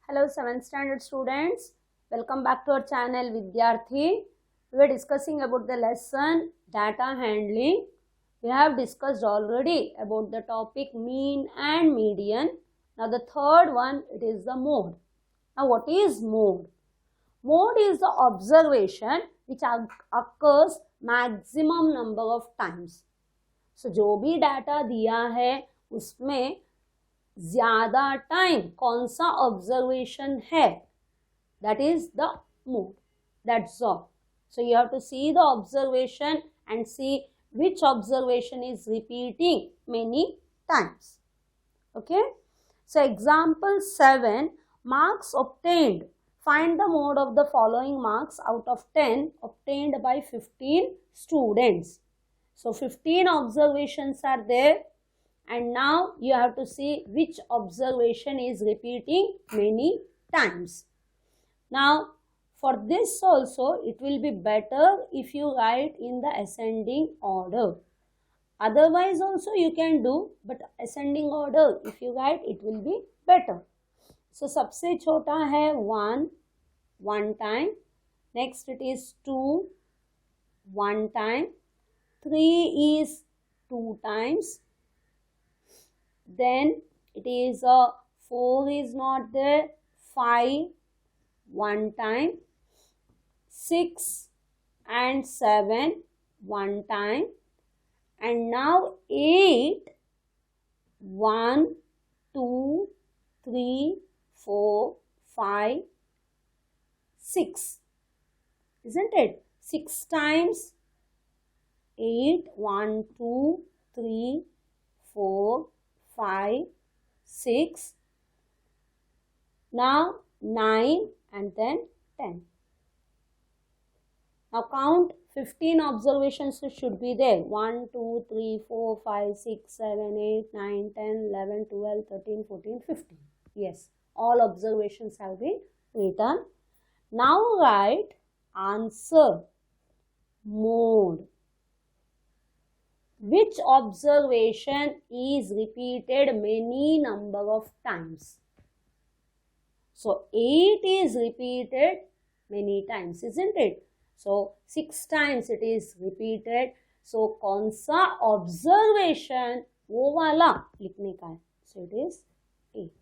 Hello 7th standard students, welcome back to our channel Vidyarthi. We are discussing about the lesson data handling. We have discussed already about the topic mean and median. Now the third one, it is the mode. Now what is mode? Mode is the observation which occurs maximum number of times. So जो भी data दिया है उसमें ज्यादा time कौन सा observation है, that is the mode. That's all. So you have to see the observation and see which observation is repeating many times. Okay. So example 7, marks obtained. Find the mode of the following marks out of 10 obtained by 15 students. So 15 observations are there. And now you have to see which observation is repeating many times. Now for this also it will be better if you write in the ascending order. Otherwise also you can do, but ascending order if you write it will be better. So सबसे छोटा है 1, 1 time. Next it is 2, 1 time. 3 is 2 times. Then it is 4 is not there, 5 1 time, 6 and 7 1 time, and now 8 1 2 3 4 5 6, isn't it? 6 times 8 1 2 3 4 5 6, now 9 and then 10. Now count 15 observations should be there. 1 2 3 4 5 6 7 8 9 10 11 12 13 14 15. Yes, all observations have been written. Now write answer mode. Which observation is repeated many number of times? So 8 is repeated many times, isn't it? So 6 times it is repeated. So कौन सा observation वो वाला लिखने का है. So it is 8.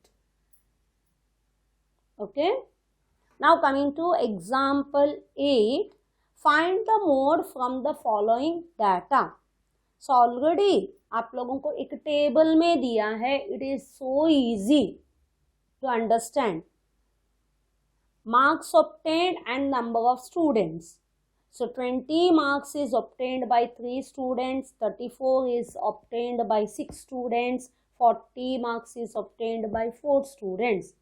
Okay. Now coming to example 8, find the mode from the following data. So already आप लोगों को एक टेबल में दिया है. It is so easy to understand. Marks obtained and number of students. So 20 marks is obtained by 3 students, 34 is obtained by 6 students, 40 marks is obtained by 4 students.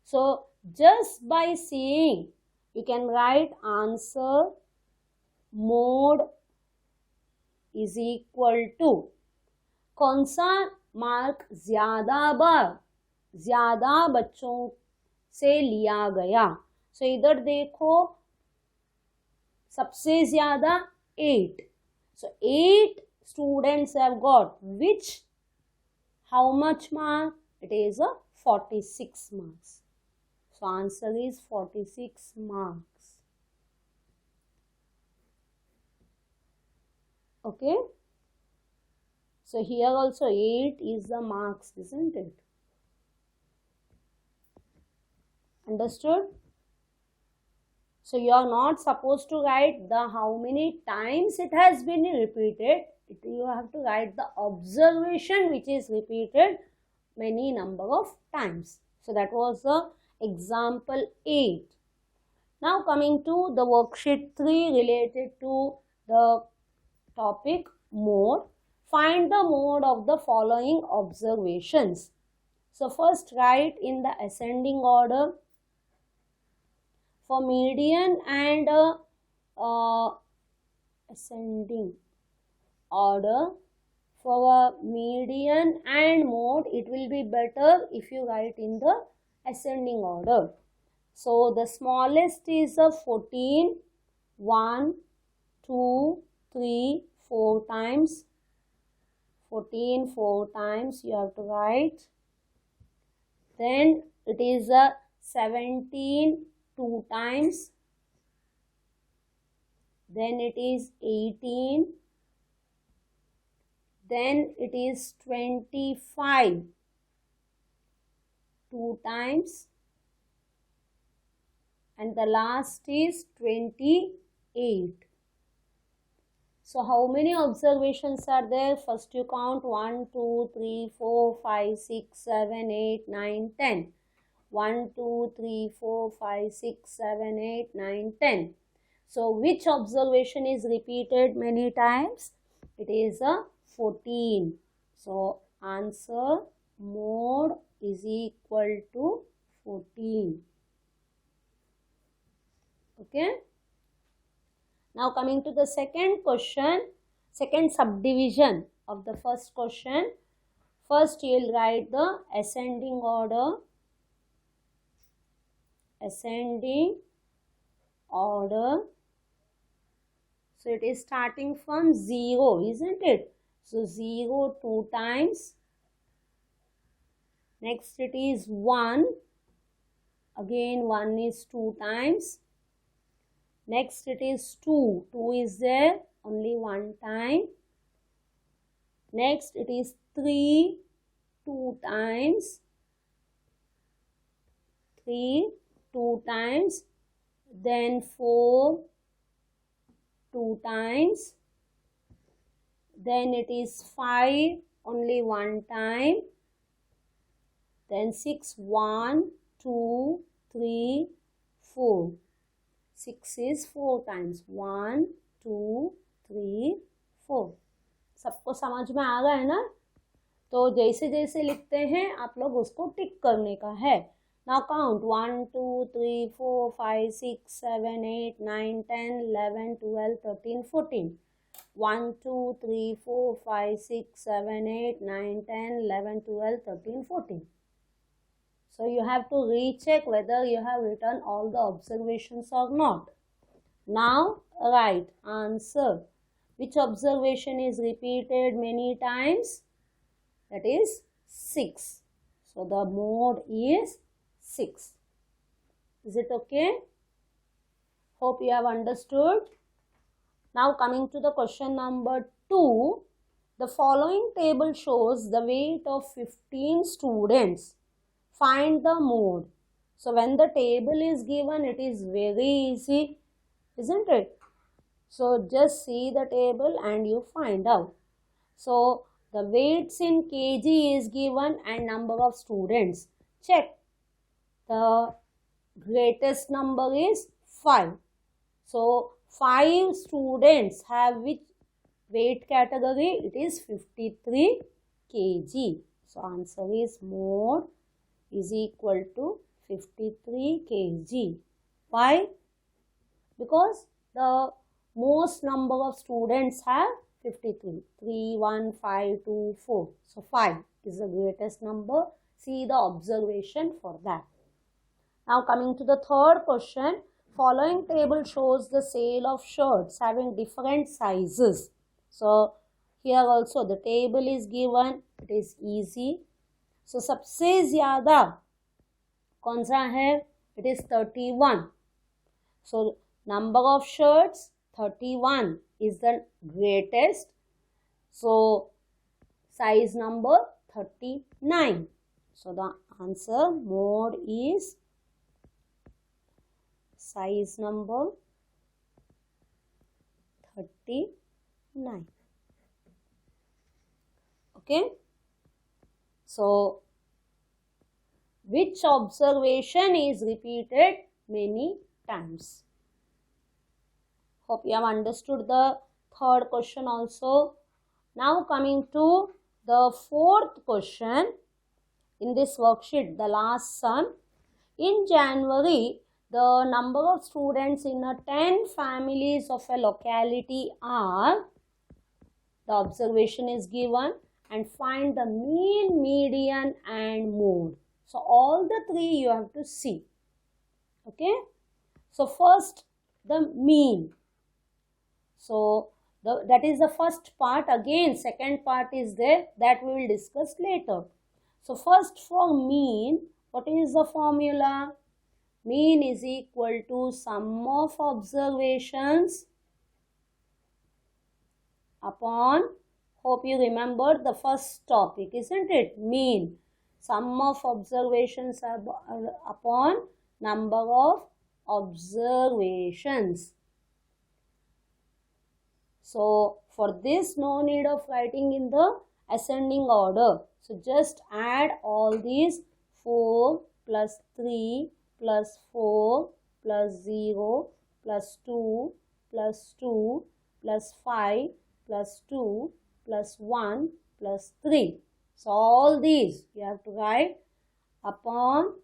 So just by seeing you can write answer mode is equal to कौन सा mark ज्यादा बच्चों से लिया गया. सो इधर देखो सबसे ज्यादा 8. So 8 students have got which how much mark? It is a 46 marks. So answer is 46 marks. Okay. So here also 8 is the marks, isn't it? Understood? So you are not supposed to write the how many times it has been repeated. You have to write the observation which is repeated many number of times. So that was the example 8. Now coming to the worksheet 3 related to the topic mode. Find the mode of the following observations. So first write in the ascending order. For median and ascending order, for median and mode it will be better if you write in the ascending order. So the smallest is a 14, 1, 2, 3, 4 times. 14 4 times you have to write. Then it is a 17 2 times, then it is 18, then it is 25 2 times, and the last is 28. So how many observations are there? First you count 1, 2, 3, 4, 5, 6, 7, 8, 9, 10. 1, 2, 3, 4, 5, 6, 7, 8, 9, 10. So which observation is repeated many times? It is a 14. So answer mod is equal to 14. Okay. Now coming to the second question, second subdivision of the first question. First you will write the ascending order. Ascending order. So it is starting from 0, isn't it? So 0 2 times. Next it is 1. Again 1 is 2 times. Next it is 2. 2 is there only 1 time. Next it is 3 2 times. 3 2 times. Then 4 2 times. Then it is 5 only 1 time. Then 6 1 2 3 4. 6 is 4 times. 1 2 3 4. सबको समझ में आ गया है ना? तो जैसे जैसे लिखते हैं आप लोग उसको टिक करने का है. Now count 1 2 3 4 5 6 7 8 9 10 11 12 13 14. 1 2 3 4 5 6 7 8 9 10 11 12 13 14. So you have to recheck whether you have written all the observations or not. Now write answer. Which observation is repeated many times? That is 6. So the mode is 6. Is it okay? Hope you have understood. Now coming to the question number 2. The following table shows the weight of 15 students. Find the mode. So when the table is given, it is very easy, isn't it? So just see the table and you find out. So the weights in kg is given and number of students. Check. The greatest number is 5. So 5 students have which weight category? It is 53 kg. So answer is mode is equal to 53 kg. Why? Because the most number of students have 53. 3, 1, 5, 2, 4. So 5 is the greatest number. See the observation for that. Now coming to the third question. Following table shows the sale of shirts having different sizes. So here also the table is given. It is easy. So सबसे ज़्यादा कौन सा है? It is 31. So number of shirts 31 is the greatest. So size number 39. So the answer mode is size number 39. Okay. So which observation is repeated many times? Hope you have understood the third question also. Now coming to the fourth question in this worksheet, the last sum. In January, the number of students in a 10 families of a locality are, the observation is given, and find the mean, median and mode. So all the three you have to see. Okay. So first the mean. So that is the first part. Again second part is there, that we will discuss later. So first for mean, what is the formula? Mean is equal to sum of observations upon, hope you remember the first topic, isn't it? Mean. Sum of observations upon number of observations. So for this, no need of writing in the ascending order. So just add all these 4 plus 3 plus 4 plus 0 plus 2 plus 2 plus 5 plus 2 plus 1 plus 3. So all these you have to write upon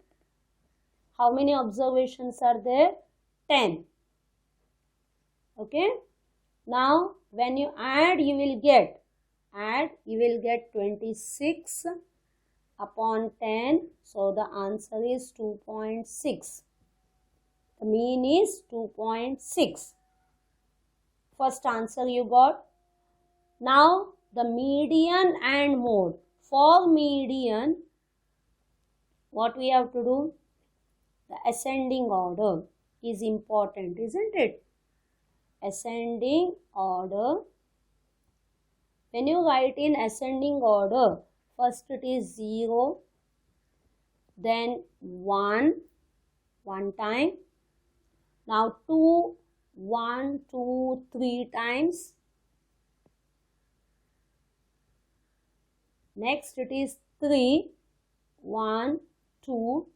how many observations are there? 10. Okay. Now when you add, you will get 26 upon 10. So the answer is 2.6. The mean is 2.6. First answer you got. Now the median and mode. For median, what we have to do? The ascending order is important, isn't it? Ascending order. When you write in ascending order, first it is 0, then 1 time. Now 2, 1, 2, 3 times. Next it is 3, 1, 2,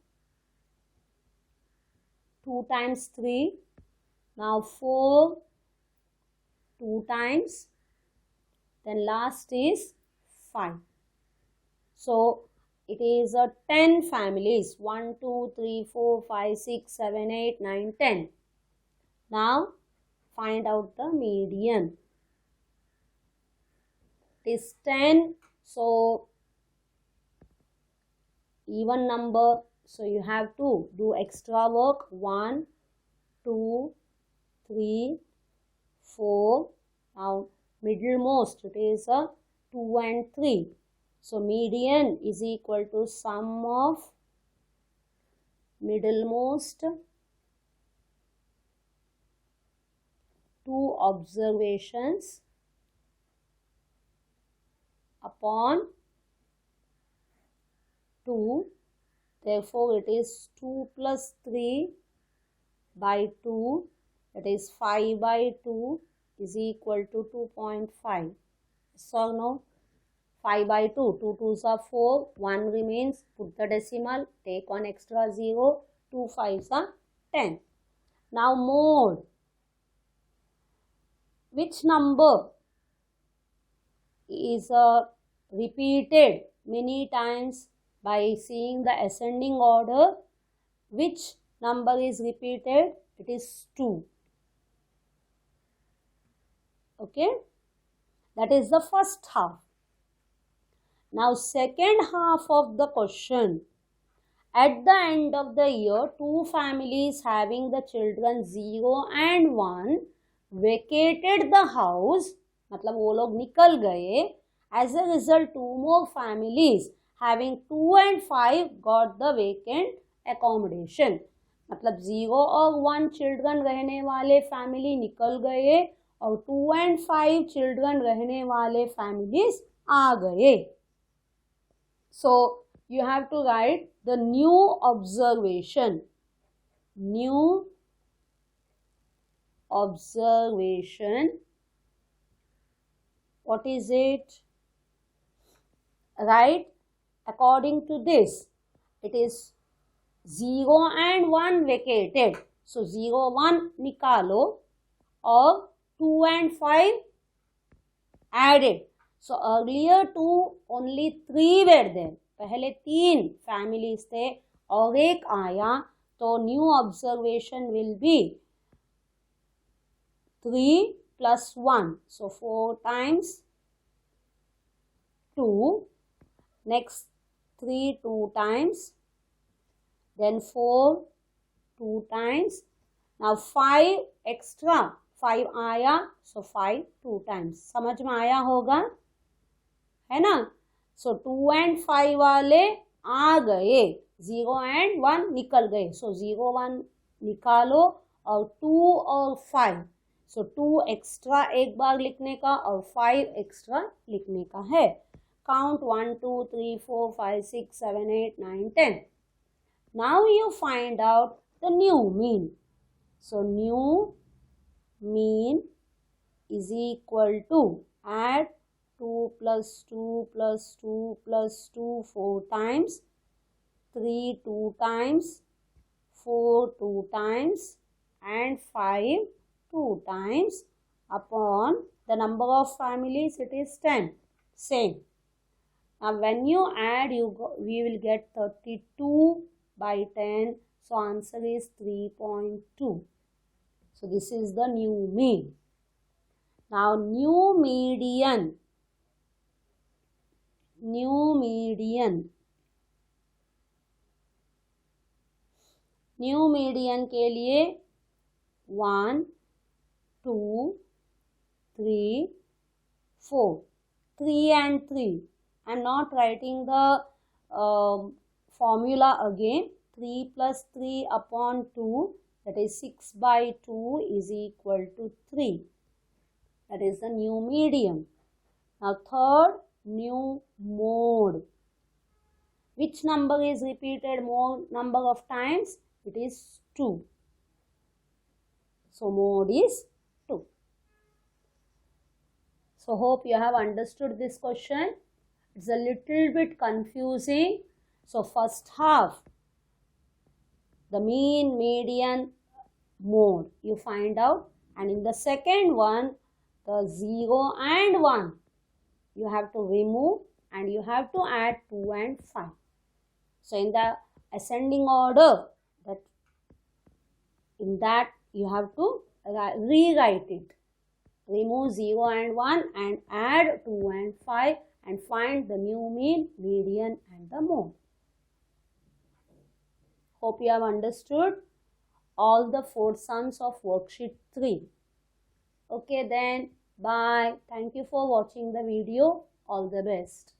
2 times 3. Now 4, 2 times. Then last is 5. So it is a 10 families. 1, 2, 3, 4, 5, 6, 7, 8, 9, 10. Now find out the median. It is 10. So even number. So you have to do extra work. 1, 2, 3, 4. Now middlemost, it is a 2 and 3. So median is equal to sum of middlemost 2 observations upon 2. Therefore, it is 2 plus 3 by 2, that is 5 by 2 is equal to 2.5. So no? 5 by 2, 2 2s are 4, 1 remains, put the decimal, take one extra 0, 2 5s are 10. Now mode. Which number is repeated many times by seeing the ascending order? Which number is repeated? It is 2. Okay, that is the first half. Now second half of the question. At the end of the year, 2 families having the children 0 and 1 vacated the house. मतलब वो लोग निकल गए. As a result, 2 more families having 2 and 5 got the vacant accommodation. मतलब 0 और 1 children रहने वाले family निकल गए और 2 and 5 चिल्ड्रन रहने वाले फैमिलीज आ गए. So you have to write the new observation. New observation. What is it? Right? According to this, it is 0 and 1 vacated. So 0, 1 निकालो और 2 and 5 added. So earlier 2 only 3 were there. पहले 3 families थे और एक आया. तो new observation will be 3 plus 1. So 4 times 2. Next 3 2 times. Then 4 2 times. Now 5 extra. 5 आया. So 5 2 times. समझ में आया होगा है ना. So 2 and 5 वाले आ गए. 0 and 1 निकल गए, so 0 1 निकालो और 2 और 5, so 2 एक्स्ट्रा एक बार लिखने का और 5 एक्स्ट्रा लिखने का है. Count 1 2 3 4 5 6 7 8 9 10. Now you find out the new mean. So new mean is equal to, add 2 plus 2 plus 2 plus 2 4 times, 3 2 times, 4 2 times and 5 2 times upon the number of families, it is 10. Same. Now when you add, we will get 32 by 10. So answer is 3.2. So this is the new mean. Now new median. New median. New median के लिए 1 2 3 4, 3 and 3. I am not writing the formula again. 3 plus 3 upon 2, that is 6 by 2 is equal to 3. That is the new median. Now third, new mode. Which number is repeated more number of times? It is 2. So mode is 2. So hope you have understood this question. It's a little bit confusing. So first half, the mean, median, mode you find out, and in the second one, the 0 and 1 you have to remove and you have to add 2 and 5. So in the ascending order, in that you have to rewrite it. Remove 0 and 1 and add 2 and 5 and find the new mean, median and the mode. Hope you have understood all the 4 sums of worksheet 3. Okay then, bye. Thank you for watching the video. All the best.